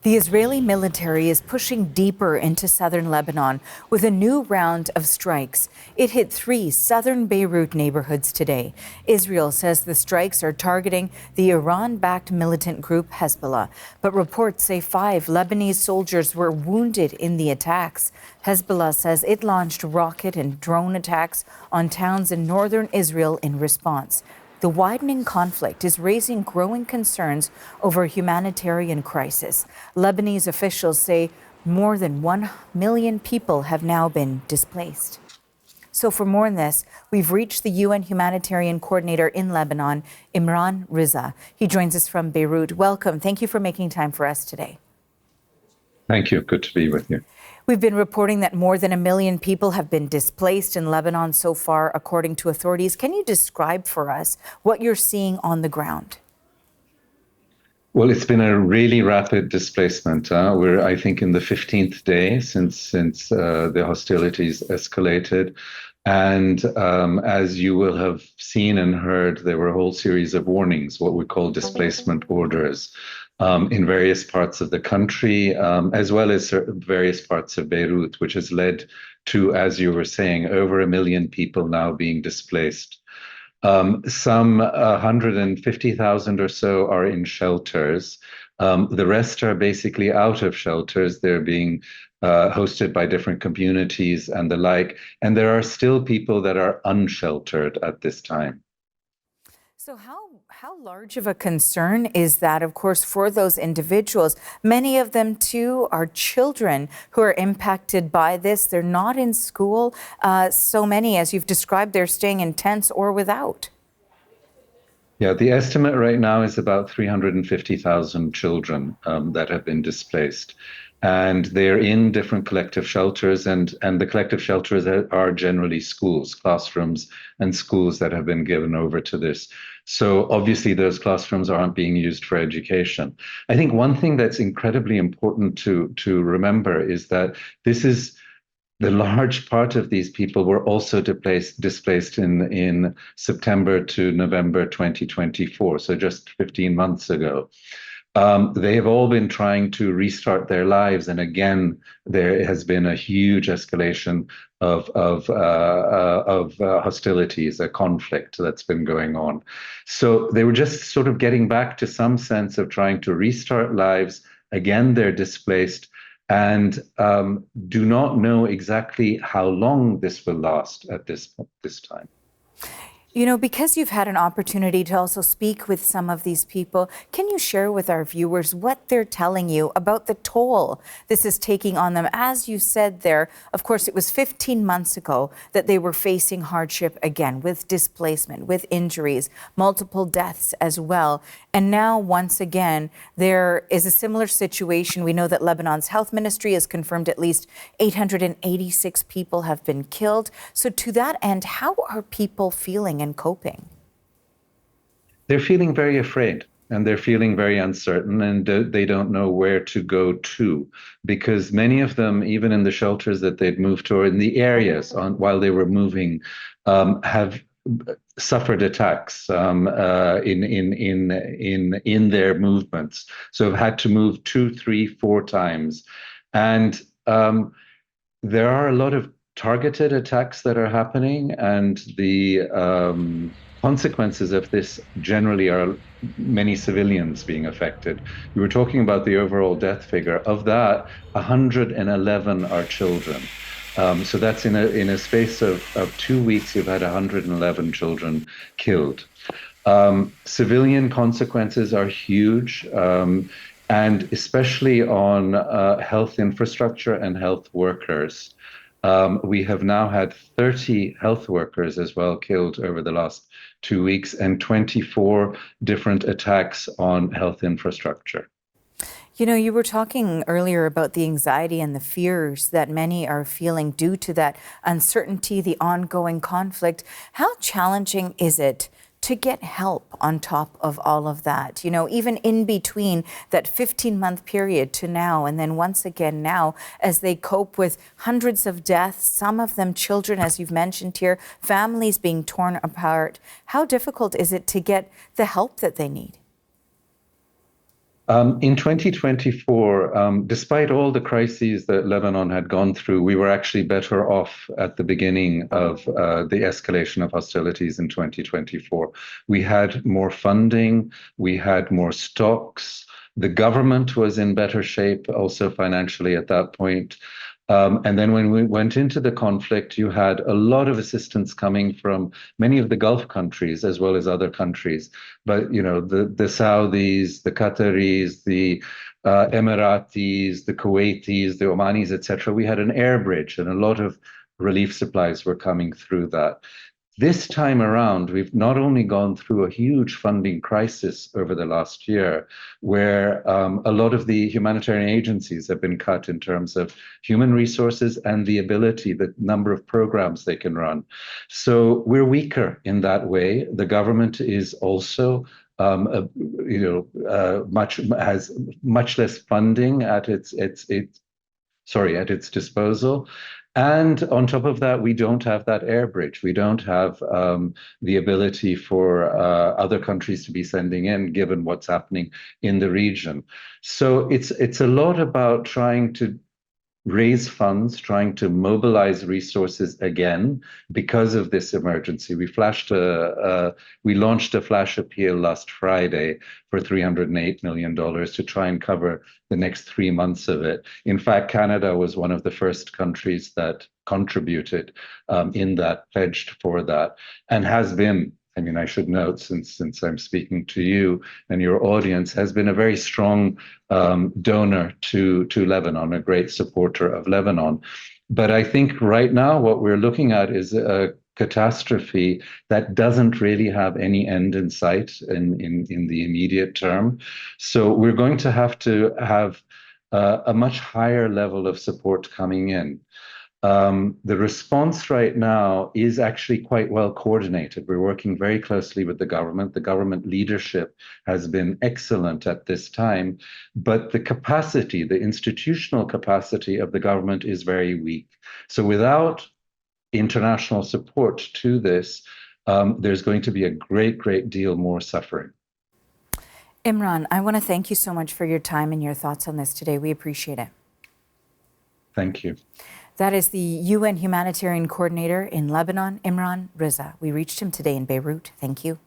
The Israeli military is pushing deeper into southern Lebanon with a new round of strikes. It hit 3 southern Beirut neighborhoods today. Israel says the strikes are targeting the Iran-backed militant group Hezbollah, but reports say 5 Lebanese soldiers were wounded in the attacks. Hezbollah says it launched rocket and drone attacks on towns in northern Israel in response. The widening conflict is raising growing concerns over a humanitarian crisis. Lebanese officials say more than 1 million people have now been displaced. So for more on this, we've reached the UN Humanitarian Co-ordinator in Lebanon, Imran Riza. He joins us from Beirut. Welcome. Thank you for making time for us today. Thank you. Good to be with you. We've been reporting that more than 1 million people have been displaced in Lebanon so far, according to authorities. Can you describe for us what you're seeing on the ground? Well, it's been a really rapid displacement. We're, I think, in the 15th day since the hostilities escalated. And as you will have seen and heard, there were a whole series of warnings, what we call displacement orders, in various parts of the country, as well as various parts of Beirut, which has led to, as you were saying, over 1 million people now being displaced. Some 150,000 or so are in shelters. The rest are basically out of shelters. They're being hosted by different communities and the like. And there are still people that are unsheltered at this time. So how large of a concern is that, of course, for those individuals? Many of them, too, are children who are impacted by this. They're not in school. So many, as you've described, they're staying in tents or without. Yeah, the estimate right now is about 350,000 children that have been displaced. And they're in different collective shelters, and the collective shelters are generally schools, classrooms and schools that have been given over to this. So obviously those classrooms aren't being used for education. I think one thing that's incredibly important to remember is that this is the large part of these people were also displaced in September to November 2024, so just 15 months ago. They have all been trying to restart their lives, and again, there has been a huge escalation of hostilities, a conflict that's been going on. So they were just sort of getting back to some sense of trying to restart lives. Again, they're displaced and do not know exactly how long this will last at this time. You know, because you've had an opportunity to also speak with some of these people, can you share with our viewers what they're telling you about the toll this is taking on them? As you said there, of course, it was 15 months ago that they were facing hardship again, with displacement, with injuries, multiple deaths as well. And now, once again, there is a similar situation. We know that Lebanon's health ministry has confirmed at least 886 people have been killed. So to that end, how are people feeling and coping? They're feeling very afraid, and they're feeling very uncertain, and they don't know where to go to, because many of them, even in the shelters that they'd moved to or in the areas while they were moving, have suffered attacks in their movements. So have had to move 2, 3, 4 times, and there are a lot of targeted attacks that are happening, and the consequences of this generally are many civilians being affected. You were talking about the overall death figure. Of that, 111 are children. So that's in a space of 2 weeks, you've had 111 children killed. Civilian consequences are huge, and especially on health infrastructure and health workers. We have now had 30 health workers as well killed over the last 2 weeks, and 24 different attacks on health infrastructure. You know, you were talking earlier about the anxiety and the fears that many are feeling due to that uncertainty, the ongoing conflict. How challenging is it to get help on top of all of that? You know, even in between that 15-month period to now, and then once again now, as they cope with hundreds of deaths, some of them children, as you've mentioned here, families being torn apart. How difficult is it to get the help that they need? In 2024, despite all the crises that Lebanon had gone through, we were actually better off at the beginning of the escalation of hostilities in 2024. We had more funding, we had more stocks. The government was in better shape also financially at that point. And then when we went into the conflict, you had a lot of assistance coming from many of the Gulf countries as well as other countries. But the Saudis, the Qataris, the Emiratis, the Kuwaitis, the Omanis, etc. We had an air bridge, and a lot of relief supplies were coming through that. This time around, we've not only gone through a huge funding crisis over the last year, where a lot of the humanitarian agencies have been cut in terms of human resources and the ability, the number of programs they can run. So we're weaker in that way. The government is also has much less funding at its disposal. And on top of that, we don't have that air bridge. We don't have the ability for other countries to be sending in, given what's happening in the region. So it's a lot about trying to raise funds, trying to mobilize resources again because of this emergency. We launched a flash appeal last Friday for $308 million to try and cover the next 3 months of it. In fact, Canada was one of the first countries that contributed in that, pledged for that, and has been, I should note, since I'm speaking to you and your audience, has been a very strong donor to Lebanon, a great supporter of Lebanon. But I think right now what we're looking at is a catastrophe that doesn't really have any end in sight in the immediate term. So we're going to have a much higher level of support coming in. The response right now is actually quite well coordinated. We're working very closely with the government. The government leadership has been excellent at this time, but the institutional capacity of the government is very weak. So without international support to this, there's going to be a great deal more suffering. Imran, I want to thank you so much for your time and your thoughts on this today. We appreciate it. Thank you. That is the UN Humanitarian Coordinator in Lebanon, Imran Riza. We reached him today in Beirut. Thank you.